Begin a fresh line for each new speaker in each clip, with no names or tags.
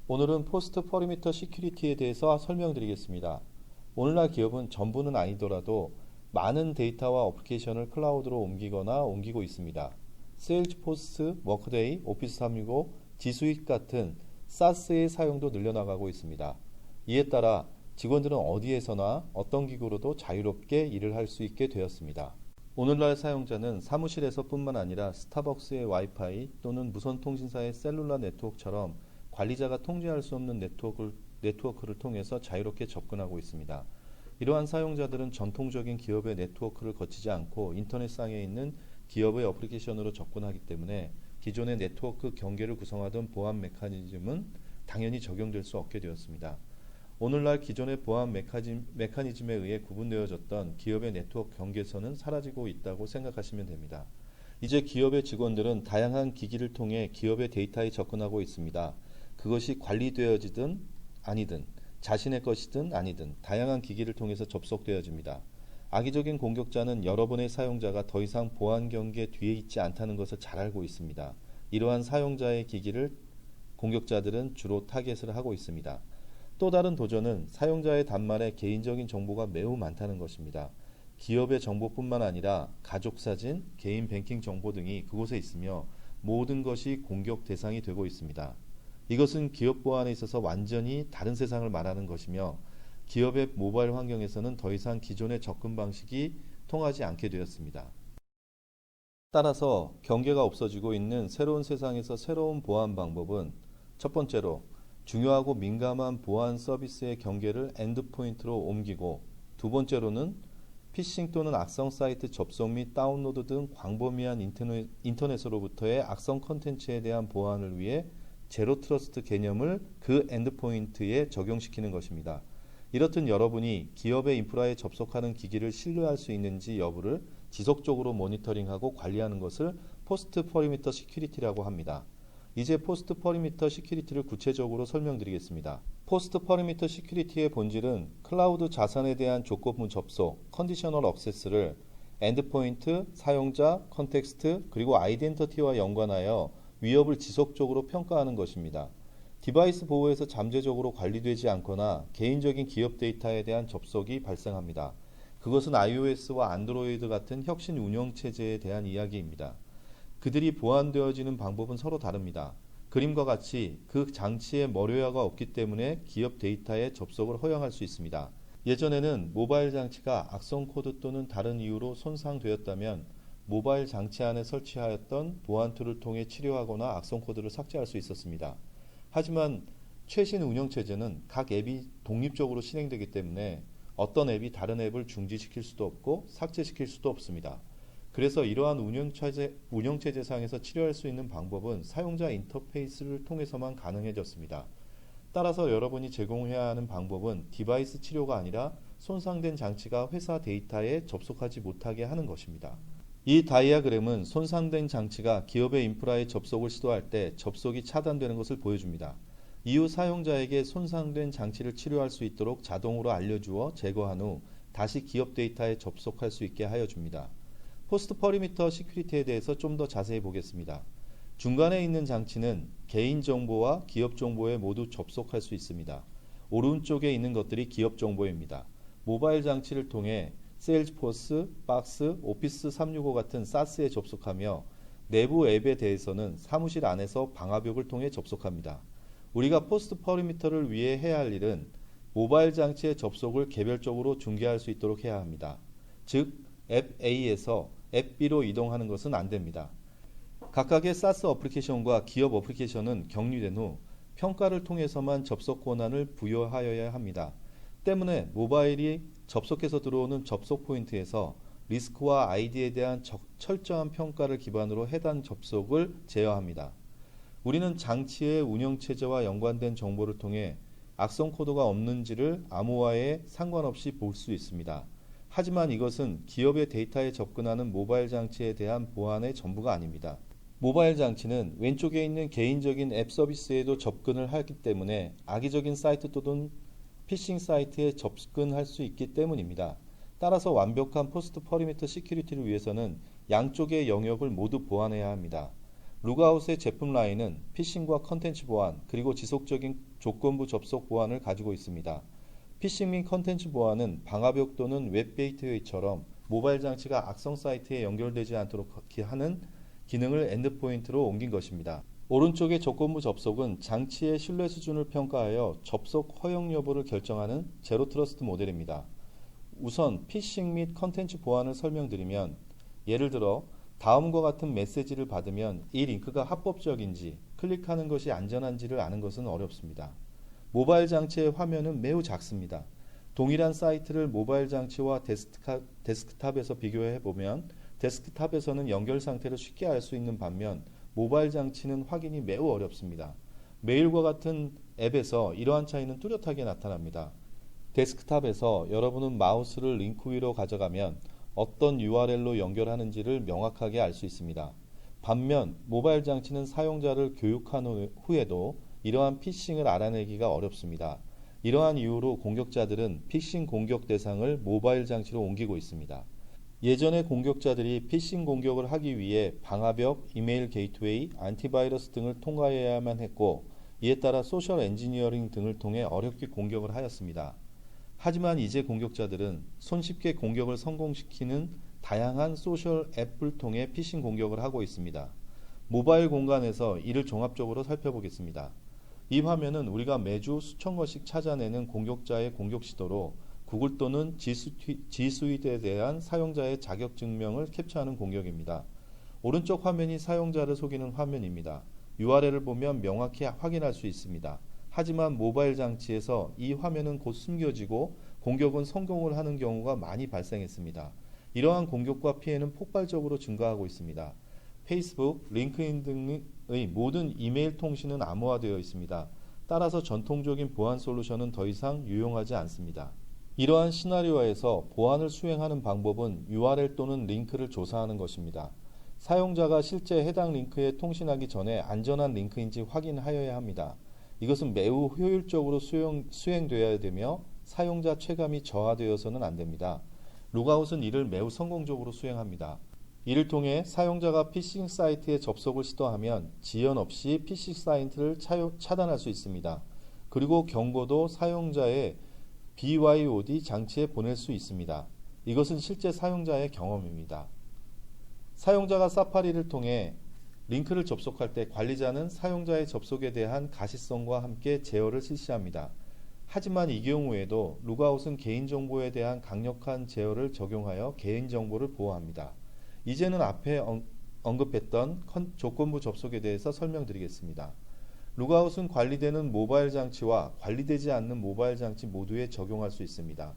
오늘은 포스트 퍼리미터 시큐리티에 대해서 설명드리겠습니다. 오늘날 기업은 전부는 아니더라도 많은 데이터와 어플리케이션을 클라우드로 옮기거나 옮기고 있습니다. 세일즈포스, 워크데이, 오피스 365, 지수익 같은 SaaS의 사용도 늘려나가고 있습니다. 이에 따라 직원들은 어디에서나 어떤 기구로도 자유롭게 일을 할 수 있게 되었습니다. 오늘날 사용자는 사무실에서 뿐만 아니라 스타벅스의 와이파이 또는 무선통신사의 셀룰라 네트워크처럼 관리자가 통제할 수 없는 네트워크를 통해서 자유롭게 접근하고 있습니다. 이러한 사용자들은 전통적인 기업의 네트워크를 거치지 않고 인터넷상에 있는 기업의 어플리케이션으로 접근하기 때문에 기존의 네트워크 경계를 구성하던 보안 메커니즘은 당연히 적용될 수 없게 되었습니다. 오늘날 기존의 보안 메커니즘에 의해 구분되어졌던 기업의 네트워크 경계선은 사라지고 있다고 생각하시면 됩니다. 이제 기업의 직원들은 다양한 기기를 통해 기업의 데이터에 접근하고 있습니다. 그것이 관리되어지든 아니든 자신의 것이든 아니든 다양한 기기를 통해서 접속되어집니다. 악의적인 공격자는 여러분의 사용자가 더 이상 보안 경계 뒤에 있지 않다는 것을 잘 알고 있습니다. 이러한 사용자의 기기를 공격자들은 주로 타겟을 하고 있습니다. 또 다른 도전은 사용자의 단말에 개인적인 정보가 매우 많다는 것입니다. 기업의 정보뿐만 아니라 가족 사진, 개인 뱅킹 정보 등이 그곳에 있으며 모든 것이 공격 대상이 되고 있습니다. 이것은 기업 보안에 있어서 완전히 다른 세상을 말하는 것이며 기업의 모바일 환경에서는 더 이상 기존의 접근 방식이 통하지 않게 되었습니다. 따라서 경계가 없어지고 있는 새로운 세상에서 새로운 보안 방법은 첫 번째로 중요하고 민감한 보안 서비스의 경계를 엔드포인트로 옮기고, 두 번째로는 피싱 또는 악성 사이트 접속 및 다운로드 등 광범위한 인터넷으로부터의 악성 컨텐츠에 대한 보안을 위해 제로 트러스트 개념을 그 엔드포인트에 적용시키는 것입니다. 이렇듯 여러분이 기업의 인프라에 접속하는 기기를 신뢰할 수 있는지 여부를 지속적으로 모니터링하고 관리하는 것을 포스트 퍼리미터 시큐리티라고 합니다. 이제 포스트 퍼리미터 시큐리티를 구체적으로 설명드리겠습니다. 포스트 퍼리미터 시큐리티의 본질은 클라우드 자산에 대한 조건부 접속, 컨디셔널 액세스를 엔드포인트, 사용자, 컨텍스트, 그리고 아이덴티티와 연관하여 위협을 지속적으로 평가하는 것입니다. 디바이스 보호에서 잠재적으로 관리되지 않거나 개인적인 기업 데이터에 대한 접속이 발생합니다. 그것은 iOS와 안드로이드 같은 혁신 운영체제에 대한 이야기입니다. 그들이 보완되어지는 방법은 서로 다릅니다. 그림과 같이 그 장치에 머려야가 없기 때문에 기업 데이터에 접속을 허용할 수 있습니다. 예전에는 모바일 장치가 악성 코드 또는 다른 이유로 손상되었다면 모바일 장치 안에 설치하였던 보안 툴을 통해 치료하거나 악성 코드를 삭제할 수 있었습니다. 하지만 최신 운영체제는 각 앱이 독립적으로 실행되기 때문에 어떤 앱이 다른 앱을 중지시킬 수도 없고 삭제시킬 수도 없습니다. 그래서 이러한 운영체제상에서 치료할 수 있는 방법은 사용자 인터페이스를 통해서만 가능해졌습니다. 따라서 여러분이 제공해야 하는 방법은 디바이스 치료가 아니라 손상된 장치가 회사 데이터에 접속하지 못하게 하는 것입니다. 이 다이아그램은 손상된 장치가 기업의 인프라에 접속을 시도할 때 접속이 차단되는 것을 보여줍니다. 이후 사용자에게 손상된 장치를 치료할 수 있도록 자동으로 알려주어 제거한 후 다시 기업 데이터에 접속할 수 있게 하여 줍니다. 포스트 퍼리미터 시큐리티에 대해서 좀 더 자세히 보겠습니다. 중간에 있는 장치는 개인 정보와 기업 정보에 모두 접속할 수 있습니다. 오른쪽에 있는 것들이 기업 정보입니다. 모바일 장치를 통해 세일즈포스, 박스, 오피스 365 같은 SaaS에 접속하며 내부 앱에 대해서는 사무실 안에서 방화벽을 통해 접속합니다. 우리가 포스트 퍼리미터를 위해 해야 할 일은 모바일 장치의 접속을 개별적으로 중계할 수 있도록 해야 합니다. 즉, 앱 A에서 앱 B로 이동하는 것은 안 됩니다. 각각의 SaaS 어플리케이션과 기업 어플리케이션은 격리된 후 평가를 통해서만 접속 권한을 부여하여야 합니다. 때문에 모바일이 접속해서 들어오는 접속 포인트에서 리스크와 아이디에 대한 철저한 평가를 기반으로 해당 접속을 제어합니다. 우리는 장치의 운영체제와 연관된 정보를 통해 악성 코드가 없는지를 암호화에 상관없이 볼 수 있습니다. 하지만 이것은 기업의 데이터에 접근하는 모바일 장치에 대한 보안의 전부가 아닙니다. 모바일 장치는 왼쪽에 있는 개인적인 앱 서비스에도 접근을 하기 때문에 악의적인 사이트 또는 피싱 사이트에 접근할 수 있기 때문입니다. 따라서 완벽한 포스트 퍼리미터 시큐리티를 위해서는 양쪽의 영역을 모두 보완해야 합니다. 루그아웃의 제품 라인은 피싱과 컨텐츠 보안 그리고 지속적인 조건부 접속 보안을 가지고 있습니다. 피싱 및 컨텐츠 보안은 방화벽 또는 웹 게이트웨이처럼 모바일 장치가 악성 사이트에 연결되지 않도록 하는 기능을 엔드포인트로 옮긴 것입니다. 오른쪽의 조건부 접속은 장치의 신뢰 수준을 평가하여 접속 허용 여부를 결정하는 제로 트러스트 모델입니다. 우선 피싱 및 컨텐츠 보안을 설명드리면, 예를 들어 다음과 같은 메시지를 받으면 이 링크가 합법적인지 클릭하는 것이 안전한지를 아는 것은 어렵습니다. 모바일 장치의 화면은 매우 작습니다. 동일한 사이트를 모바일 장치와 데스크탑에서 비교해 보면 데스크탑에서는 연결 상태를 쉽게 알 수 있는 반면 모바일 장치는 확인이 매우 어렵습니다. 메일과 같은 앱에서 이러한 차이는 뚜렷하게 나타납니다. 데스크탑에서 여러분은 마우스를 링크 위로 가져가면 어떤 URL로 연결하는지를 명확하게 알 수 있습니다. 반면 모바일 장치는 사용자를 교육한 후에도 이러한 피싱을 알아내기가 어렵습니다. 이러한 이유로 공격자들은 피싱 공격 대상을 모바일 장치로 옮기고 있습니다. 예전에 공격자들이 피싱 공격을 하기 위해 방화벽, 이메일 게이트웨이, 안티바이러스 등을 통과해야만 했고, 이에 따라 소셜 엔지니어링 등을 통해 어렵게 공격을 하였습니다. 하지만 이제 공격자들은 손쉽게 공격을 성공시키는 다양한 소셜 앱을 통해 피싱 공격을 하고 있습니다. 모바일 공간에서 이를 종합적으로 살펴보겠습니다. 이 화면은 우리가 매주 수천 건씩 찾아내는 공격자의 공격 시도로 구글 또는 지수이드에 대한 사용자의 자격 증명을 캡처하는 공격입니다. 오른쪽 화면이 사용자를 속이는 화면입니다. URL을 보면 명확히 확인할 수 있습니다. 하지만 모바일 장치에서 이 화면은 곧 숨겨지고 공격은 성공을 하는 경우가 많이 발생했습니다. 이러한 공격과 피해는 폭발적으로 증가하고 있습니다. 페이스북, 링크인 등의 모든 이메일 통신은 암호화되어 있습니다. 따라서 전통적인 보안 솔루션은 더 이상 유용하지 않습니다. 이러한 시나리오에서 보안을 수행하는 방법은 URL 또는 링크를 조사하는 것입니다. 사용자가 실제 해당 링크에 통신하기 전에 안전한 링크인지 확인하여야 합니다. 이것은 매우 효율적으로 수행되어야 되며 사용자 체감이 저하되어서는 안 됩니다. 루그아웃은 이를 매우 성공적으로 수행합니다. 이를 통해 사용자가 피싱 사이트에 접속을 시도하면 지연 없이 피싱 사이트를 차단할 수 있습니다. 그리고 경고도 사용자의 BYOD 장치에 보낼 수 있습니다. 이것은 실제 사용자의 경험입니다. 사용자가 사파리를 통해 링크를 접속할 때 관리자는 사용자의 접속에 대한 가시성과 함께 제어를 실시합니다. 하지만 이 경우에도 루그아웃은 개인정보에 대한 강력한 제어를 적용하여 개인정보를 보호합니다. 이제는 앞에 언급했던 조건부 접속에 대해서 설명드리겠습니다. 루그아웃은 관리되는 모바일 장치와 관리되지 않는 모바일 장치 모두에 적용할 수 있습니다.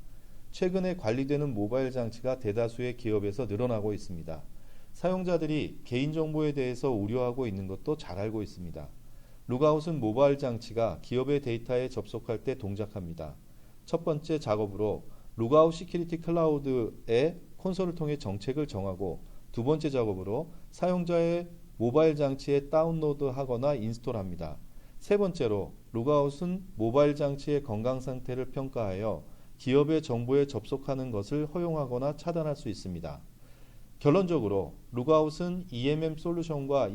최근에 관리되는 모바일 장치가 대다수의 기업에서 늘어나고 있습니다. 사용자들이 개인정보에 대해서 우려하고 있는 것도 잘 알고 있습니다. 루그아웃은 모바일 장치가 기업의 데이터에 접속할 때 동작합니다. 첫 번째 작업으로 루그아웃 시큐리티 클라우드의 콘솔을 통해 정책을 정하고, 두 번째 작업으로 사용자의 모바일 장치에 다운로드하거나 인스톨합니다. 세 번째로 루그아웃은 모바일 장치의 건강 상태를 평가하여 기업의 정보에 접속하는 것을 허용하거나 차단할 수 있습니다. 결론적으로 루그아웃은 EMM 솔루션과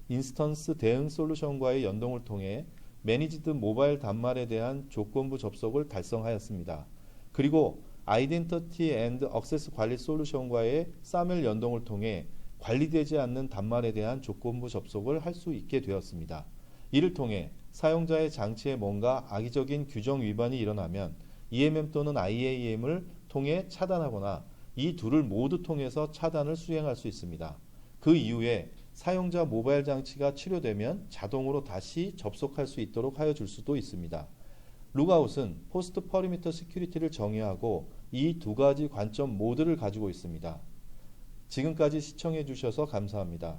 인스턴스 대응 솔루션과의 연동을 통해 매니지드 모바일 단말에 대한 조건부 접속을 달성하였습니다. 그리고 아이덴티티 앤드 액세스 관리 솔루션과의 사멜 연동을 통해 관리되지 않는 단말에 대한 조건부 접속을 할 수 있게 되었습니다. 이를 통해 사용자의 장치에 뭔가 악의적인 규정 위반이 일어나면 EMM 또는 IAM을 통해 차단하거나 이 둘을 모두 통해서 차단을 수행할 수 있습니다. 그 이후에 사용자 모바일 장치가 치료되면 자동으로 다시 접속할 수 있도록 하여 줄 수도 있습니다. 루그아웃은 포스트 퍼리미터 시큐리티를 정의하고 이 두 가지 관점 모두를 가지고 있습니다. 지금까지 시청해 주셔서 감사합니다.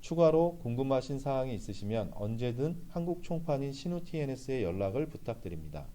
추가로 궁금하신 사항이 있으시면 언제든 한국 총판인 신우 TNS에 연락을 부탁드립니다.